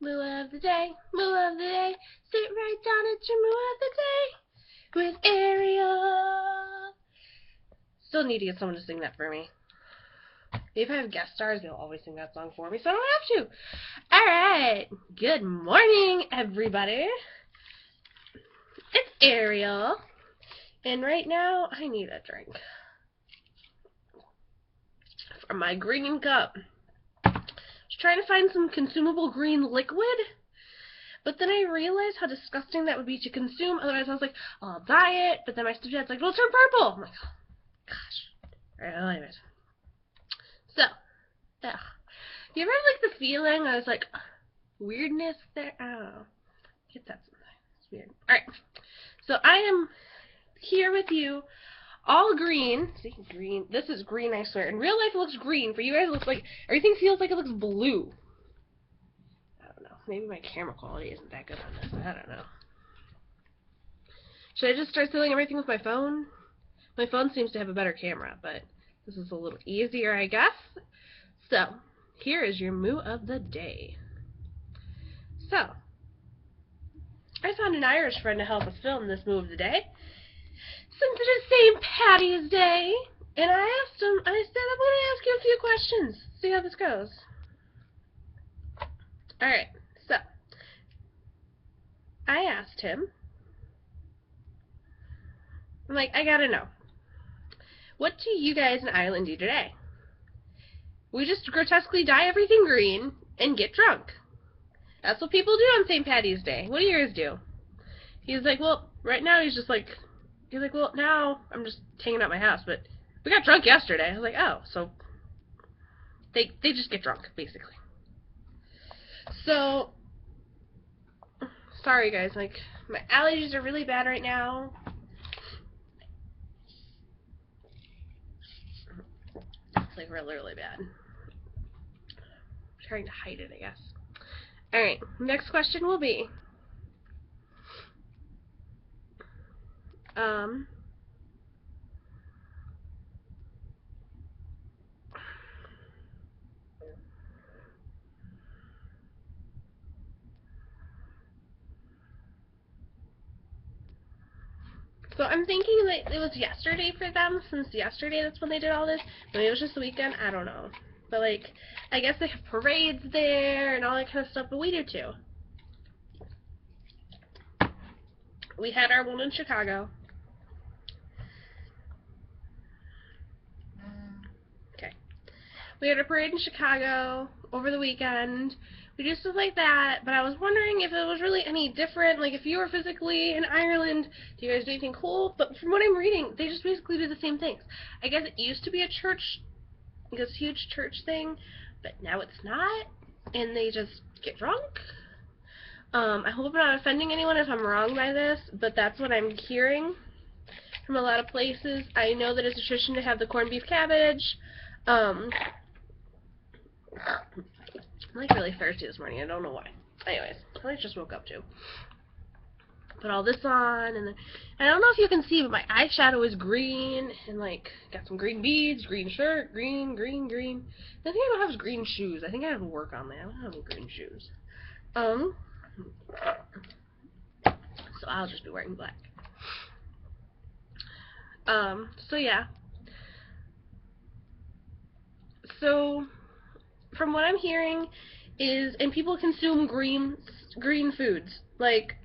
Moo of the day, moo of the day. Sit right down at your moo of the day with Ariel. Still need to get someone to sing that for me. If I have guest stars, they'll always sing that song for me, so I don't have to. Alright, good morning, everybody. It's Ariel, and right now I need a drink from my green cup. I was trying to find some consumable green liquid, but then I realized how disgusting that would be to consume. Otherwise, I was like, oh, I'll buy it, but then my stepdad's like, well, turn purple. I'm like, oh, gosh. Alright, well, anyways. So, yeah. You ever have, like, the feeling I was like, weirdness there? I don't know. Get that sometimes. It's weird. Alright. So, I am here with you, all green. See, green. This is green, I swear. In real life, it looks green. For you guys, it looks like, everything feels like it looks blue. I don't know. Maybe my camera quality isn't that good on this. I don't know. Should I just start filling everything with my phone? My phone seems to have a better camera, but this is a little easier, I guess. So, here is your moo of the day. So, I found an Irish friend to help us film this moo of the day, since it is St. Paddys Day, and I asked him, I said, I'm going to ask you a few questions, see how this goes. Alright, so, I asked him, I'm like, I gotta know, what do you guys in Ireland do today? We just grotesquely dye everything green and get drunk. That's what people do on St. Paddy's Day. What do yours do? He's like, well, right now he's like, well, now I'm just hanging out at my house, but we got drunk yesterday. I was like, oh, so they just get drunk, basically. So, sorry guys, like, my allergies are really bad right now. It's like really, really bad. I'm trying to hide it, I guess. Alright, next question will be, so I'm thinking that it was yesterday for them, since yesterday that's when they did all this. Maybe it was just the weekend, I don't know. But like, I guess they have parades there and all that kind of stuff, but we do too. We had our one in Chicago. Okay. We had a parade in Chicago over the weekend. We do stuff like that, but I was wondering if it was really any different, like if you were physically in Ireland, do you guys do anything cool? But from what I'm reading, they just basically do the same things. I guess it used to be a church, this huge church thing, but now it's not, and they just get drunk. I hope I'm not offending anyone if I'm wrong by this, but that's what I'm hearing from a lot of places. I know that it's a tradition to have the corned beef cabbage. I'm like really thirsty this morning, I don't know why. Anyways, I just woke up too. Put all this on, and then, I don't know if you can see, but my eyeshadow is green, and like, got some green beads, green shirt, green. The thing I don't have is green shoes. I think I have to work on that. I don't have any green shoes. So I'll just be wearing black. So yeah. So, from what I'm hearing is, and people consume green foods, like,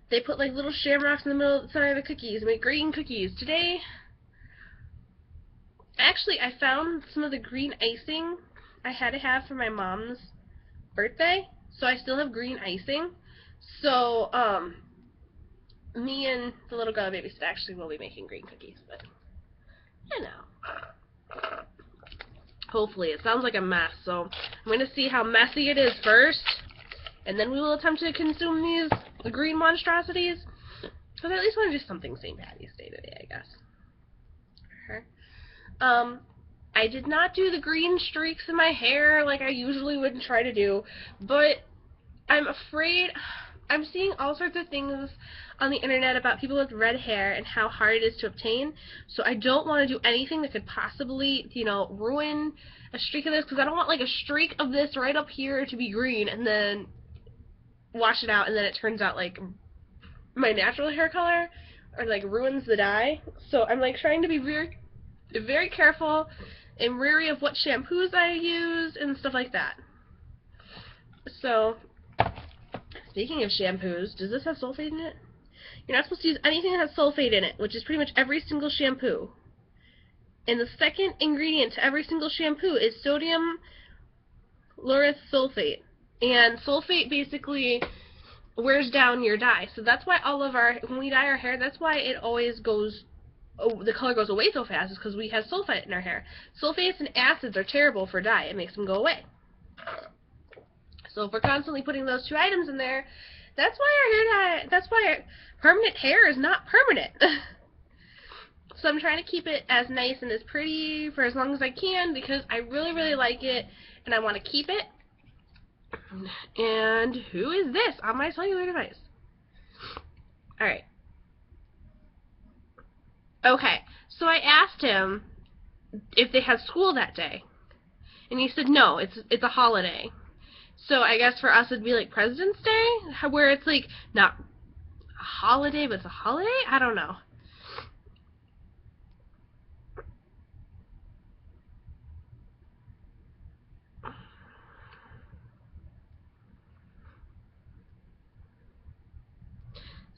they put like little shamrocks in the middle of the side of the cookies, make green cookies. Today, actually, I found some of the green icing I had to have for my mom's birthday, so I still have green icing. So, me and the little girl I babysat actually will be making green cookies, but, you know. Hopefully. It sounds like a mess, so I'm going to see how messy it is first, and then we will attempt to consume these green monstrosities, because I at least want to do something St. Paddy's Day today, I guess. I did not do the green streaks in my hair like I usually would try to do, but I'm afraid, I'm seeing all sorts of things on the internet about people with red hair and how hard it is to obtain. So I don't want to do anything that could possibly, you know, ruin a streak of this, because I don't want like a streak of this right up here to be green and then wash it out and then it turns out like my natural hair color, or like ruins the dye. So I'm like trying to be very, very careful and wary of what shampoos I use and stuff like that. So speaking of shampoos, does this have sulfate in it? You're not supposed to use anything that has sulfate in it, which is pretty much every single shampoo. And the second ingredient to every single shampoo is sodium lauryl sulfate. And sulfate basically wears down your dye. So that's why all of our, when we dye our hair, that's why it always goes, oh, the color goes away so fast, is because we have sulfate in our hair. Sulfates and acids are terrible for dye. It makes them go away. So if we're constantly putting those two items in there, that's why our hair dye, that's why permanent hair is not permanent. So I'm trying to keep it as nice and as pretty for as long as I can, because I really, really like it and I want to keep it. And who is this on my cellular device? Alright. Okay, so I asked him if they had school that day. And he said no, it's a holiday. So I guess for us it'd be like President's Day, where it's like not a holiday, but it's a holiday? I don't know.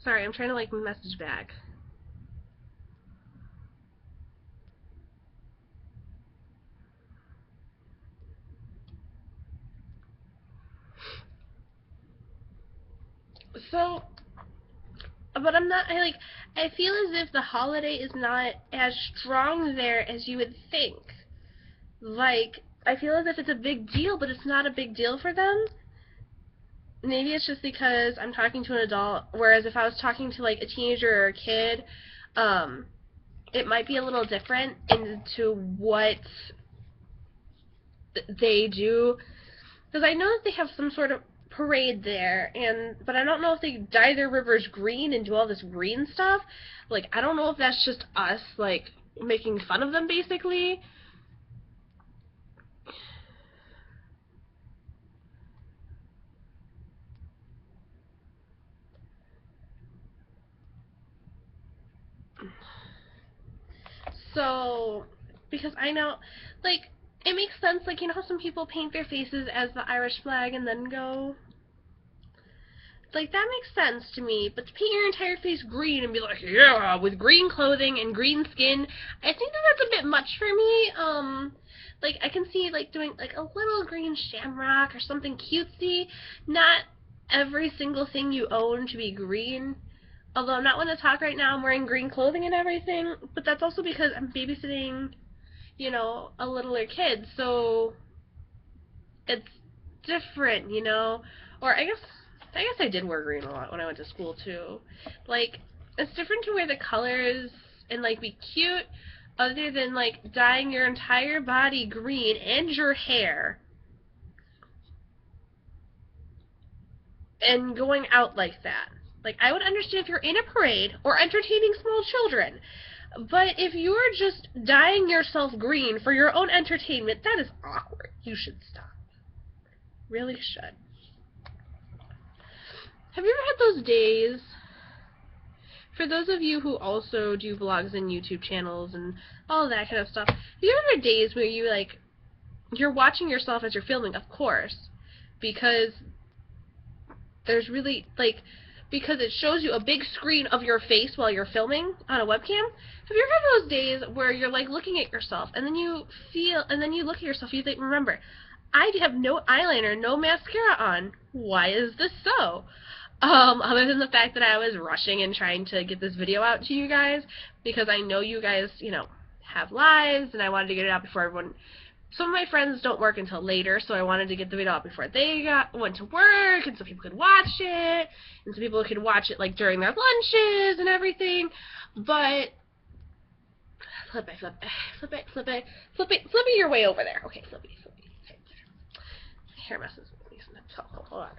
Sorry, I'm trying to like message back. So, but I'm not, I feel as if the holiday is not as strong there as you would think. Like, I feel as if it's a big deal, but it's not a big deal for them. Maybe it's just because I'm talking to an adult, whereas if I was talking to like a teenager or a kid, it might be a little different into what they do. Because I know that they have some sort of parade there, but I don't know if they dye their rivers green and do all this green stuff. Like, I don't know if that's just us, like, making fun of them, basically. So, because I know, like, it makes sense, like, you know how some people paint their faces as the Irish flag and then go? Like, that makes sense to me, but to paint your entire face green and be like, yeah, with green clothing and green skin, I think that that's a bit much for me. Like, I can see, like, doing, like, a little green shamrock or something cutesy. Not every single thing you own to be green. Although I'm not one to talk right now, I'm wearing green clothing and everything, but that's also because I'm babysitting, you know, a littler kid, so it's different, you know? Or I guess I did wear green a lot when I went to school too. Like, it's different to wear the colors and like be cute, other than like dyeing your entire body green and your hair and going out like that. Like, I would understand if you're in a parade or entertaining small children, but if you're just dyeing yourself green for your own entertainment, that is awkward. You should stop. Really should. Have you ever had those days, for those of you who also do vlogs and YouTube channels and all of that kind of stuff, have you ever had days where you, like, you're watching yourself as you're filming, of course, because there's really, like, because it shows you a big screen of your face while you're filming on a webcam? Have you ever had those days where you're, like, looking at yourself, and then you look at yourself, and you think, remember, I have no eyeliner, no mascara on. Why is this so? Other than the fact that I was rushing and trying to get this video out to you guys, because I know you guys, you know, have lives, and I wanted to get it out before everyone. Some of my friends don't work until later, so I wanted to get the video out before they went to work, and so people could watch it, and so people could watch it, like, during their lunches and everything, but Flippy your way over there. Okay, Flippy. Okay. My hair messes with me sometimes. hold on.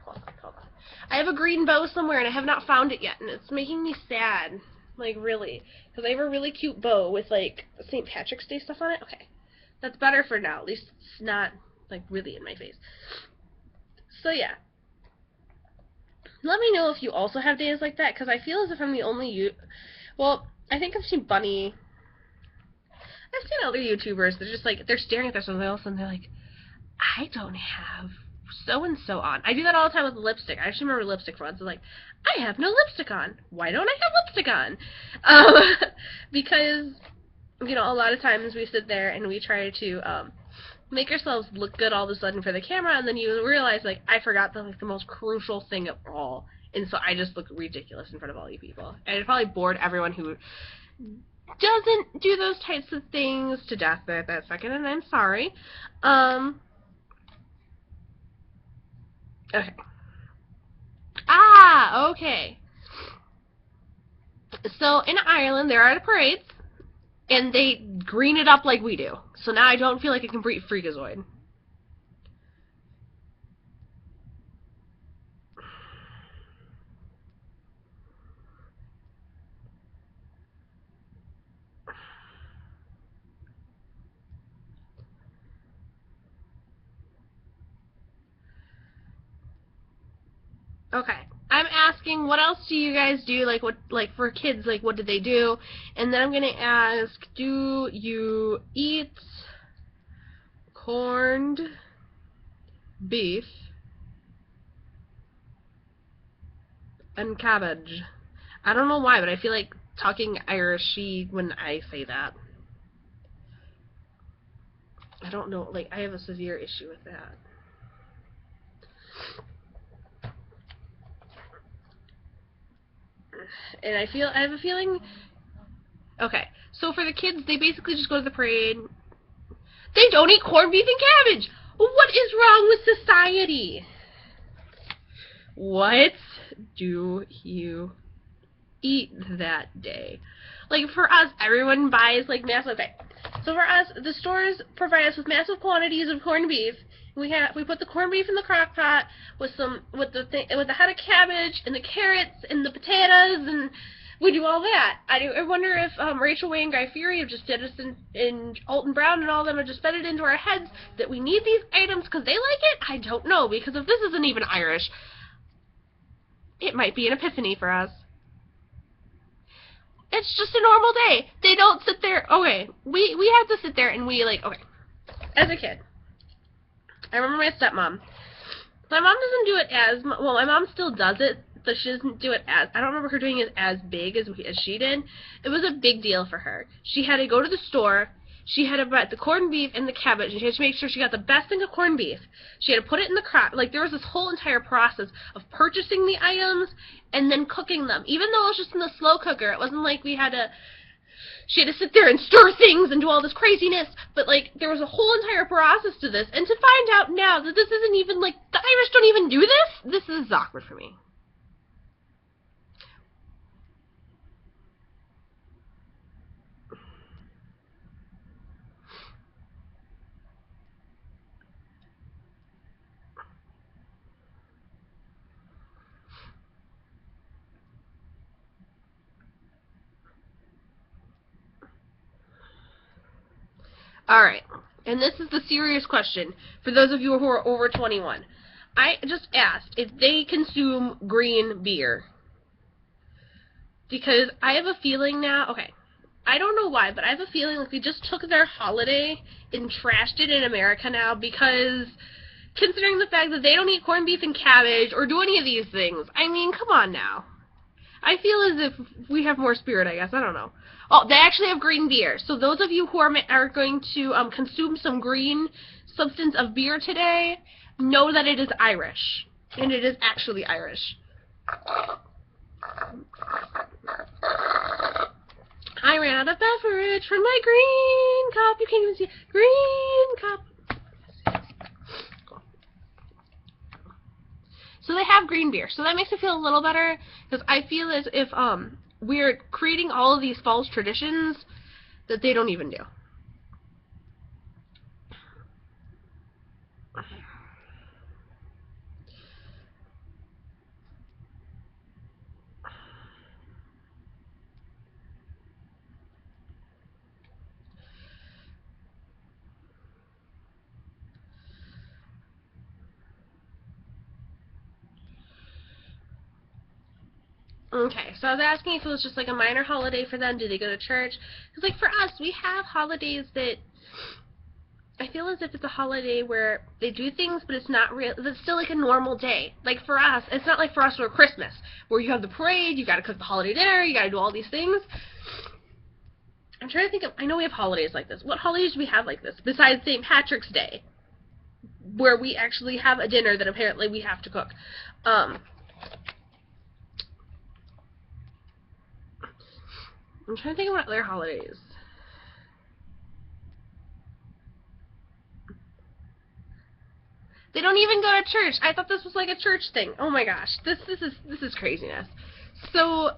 I have a green bow somewhere, and I have not found it yet, and it's making me sad. Like, really. Because I have a really cute bow with, like, St. Patrick's Day stuff on it. Okay. That's better for now. At least it's not, like, really in my face. So, yeah. Let me know if you also have days like that, because I feel as if I'm the only well, I think I've seen Bunny. I've seen other YouTubers. They're just, like, they're staring at something else, and they're like, I don't have so-and-so on. I do that all the time with lipstick. I actually remember lipstick for once. I was like, I have no lipstick on. Why don't I have lipstick on? Because, you know, a lot of times we sit there and we try to make ourselves look good all of a sudden for the camera, and then you realize, like, I forgot the, like, the most crucial thing of all. And so I just look ridiculous in front of all you people. And it probably bored everyone who doesn't do those types of things to death at that second, and I'm sorry. Okay. Okay. So, in Ireland, there are the parades, and they green it up like we do. So now I don't feel like a complete freakazoid. Okay. I'm asking, what else do you guys do? Like, what, like, for kids, like, what did they do? And then I'm going to ask, do you eat corned beef and cabbage? I don't know why, but I feel like talking Irishy when I say that. I don't know, like, I have a severe issue with that. And I have a feeling, okay, so for the kids, they basically just go to the parade. They don't eat corned beef and cabbage! What is wrong with society? What do you eat that day? Like, for us, everyone buys, like, massive, okay, so for us, the stores provide us with massive quantities of corned beef. We put the corned beef in the crock pot with the head of cabbage and the carrots and the potatoes, and we do all that. I wonder if Rachel Way and Guy Fieri have just did us in Alton Brown and all of them have just fed it into our heads that we need these items because they like it. I don't know, because if this isn't even Irish, it might be an epiphany for us. It's just a normal day. They don't sit there. Okay, we have to sit there and we, like, okay, as a kid, I remember my stepmom. My mom doesn't do it as, well, my mom still does it, but she doesn't do it as, I don't remember her doing it as big as she did. It was a big deal for her. She had to go to the store, she had to buy the corned beef and the cabbage, and she had to make sure she got the best thing of corned beef. She had to put it in the crock, like, there was this whole entire process of purchasing the items and then cooking them. Even though it was just in the slow cooker, it wasn't like she had to sit there and stir things and do all this craziness, but, like, there was a whole entire process to this, and to find out now that this isn't even, like, the Irish don't even do this is awkward for me. Alright, and this is the serious question for those of you who are over 21. I just asked if they consume green beer. Because I have a feeling now, okay, I don't know why, but I have a feeling like they just took their holiday and trashed it in America now, because considering the fact that they don't eat corned beef and cabbage or do any of these things, I mean, come on now. I feel as if we have more spirit, I guess. I don't know. Oh, they actually have green beer. So those of you who are going to consume some green substance of beer today, know that it is Irish. And it is actually Irish. I ran out of beverage from my green cup. You can't even see it. Green cup. So they have green beer. So that makes me feel a little better, because I feel as if we're creating all of these false traditions that they don't even do. Okay, so I was asking if it was just like a minor holiday for them. Do they go to church? Because like for us, we have holidays that I feel as if it's a holiday where they do things, but it's not real. It's still like a normal day. Like for us, it's not like for us or Christmas, where you have the parade, you got to cook the holiday dinner, you got to do all these things. I'm trying to think of. I know we have holidays like this. What holidays do we have like this besides St. Patrick's Day, where we actually have a dinner that apparently we have to cook? I'm trying to think of what other holidays. They don't even go to church. I thought this was like a church thing. Oh my gosh, this is craziness. So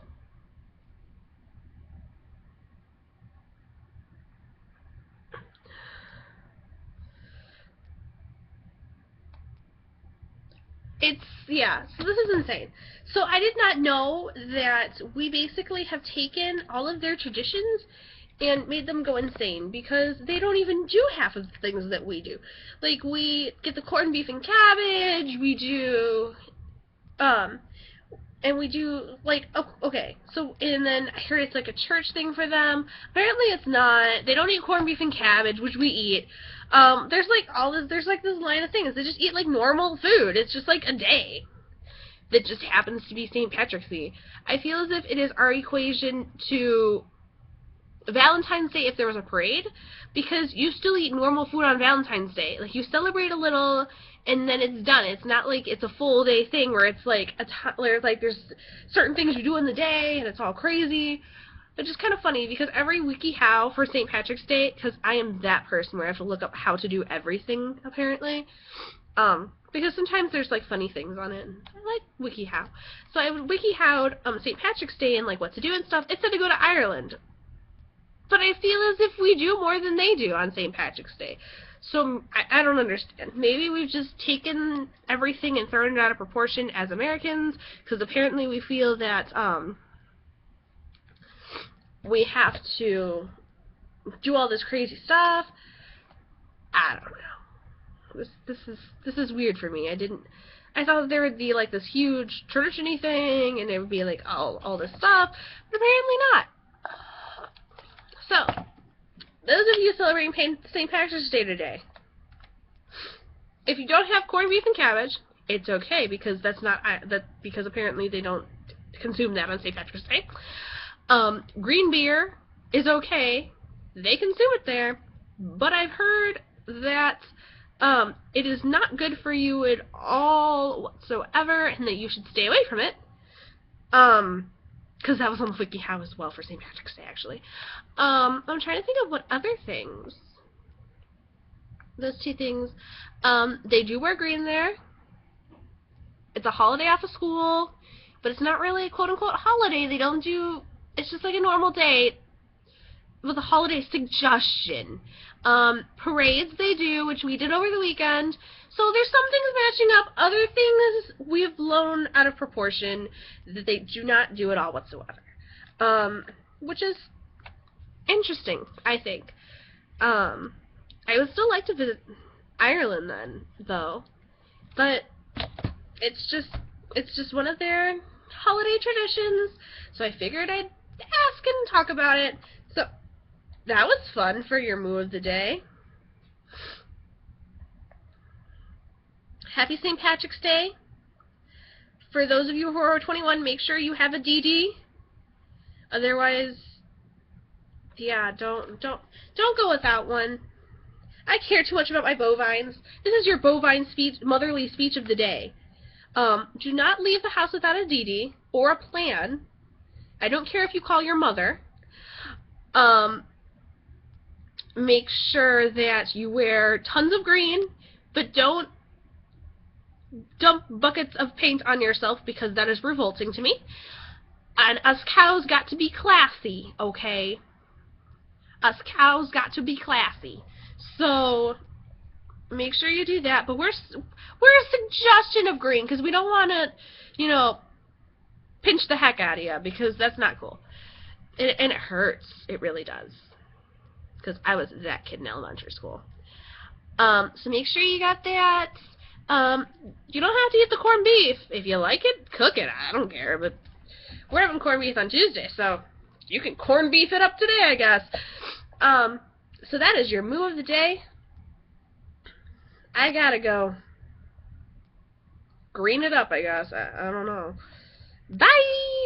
yeah, so this is insane. So I did not know that we basically have taken all of their traditions and made them go insane, because they don't even do half of the things that we do. Like, we get the corned beef and cabbage, we do, and we do, like, oh, okay, so, and then I heard it's like a church thing for them. Apparently it's not. They don't eat corned beef and cabbage, which we eat. There's like all this, there's like this line of things. They just eat like normal food. It's just like a day that just happens to be St. Patrick's Day. I feel as if it is our equation to Valentine's Day if there was a parade, because you still eat normal food on Valentine's Day. Like, you celebrate a little, and then it's done. It's not like it's a full day thing where it's like there's certain things you do in the day, and it's all crazy. It's just kind of funny, because every WikiHow for St. Patrick's Day, because I am that person where I have to look up how to do everything, apparently, because sometimes there's, like, funny things on it, and I like WikiHow. So I WikiHow'd St. Patrick's Day and, like, what to do and stuff. It said to go to Ireland. But I feel as if we do more than they do on St. Patrick's Day. So I don't understand. Maybe we've just taken everything and thrown it out of proportion as Americans, because apparently we feel that we have to do all this crazy stuff. I don't know. This is weird for me. I thought there would be like this huge tradition-y thing, and it would be like all this stuff, but apparently not. So, those of you celebrating St. Patrick's Day today, if you don't have corned beef and cabbage, it's okay, because because apparently they don't consume that on St. Patrick's Day. Green beer is okay. They consume it there, but I've heard that it is not good for you at all whatsoever, and that you should stay away from it. Because that was on the WikiHow as well for St. Patrick's Day, actually. I'm trying to think of what other things. Those two things. They do wear green there. It's a holiday off of school, but it's not really a quote-unquote holiday. They don't do... It's just like a normal day with a holiday suggestion. Parades they do, which we did over the weekend. So there's some things matching up. Other things we have blown out of proportion that they do not do at all whatsoever. Which is interesting, I think. I would still like to visit Ireland then, though. But it's just one of their holiday traditions. So I figured I'd ask and talk about it. So that was fun for your moo of the day. Happy St. Patrick's Day. For those of you who are 21, make sure you have a DD. Otherwise, yeah, don't go without one. I care too much about my bovines. This is your bovine speech, motherly speech of the day. Do not leave the house without a DD or a plan. I don't care if you call your mother. Make sure that you wear tons of green, but don't dump buckets of paint on yourself, because that is revolting to me. And us cows got to be classy, okay? Us cows got to be classy. So make sure you do that. But we're a suggestion of green, because we don't want to, you know, pinch the heck out of you, because that's not cool. And it hurts. It really does. Because I was that kid in elementary school. So make sure you got that. You don't have to eat the corned beef. If you like it, cook it. I don't care, but we're having corned beef on Tuesday, so you can corned beef it up today, I guess. So that is your moo of the day. I gotta go green it up, I guess. I don't know. Bye!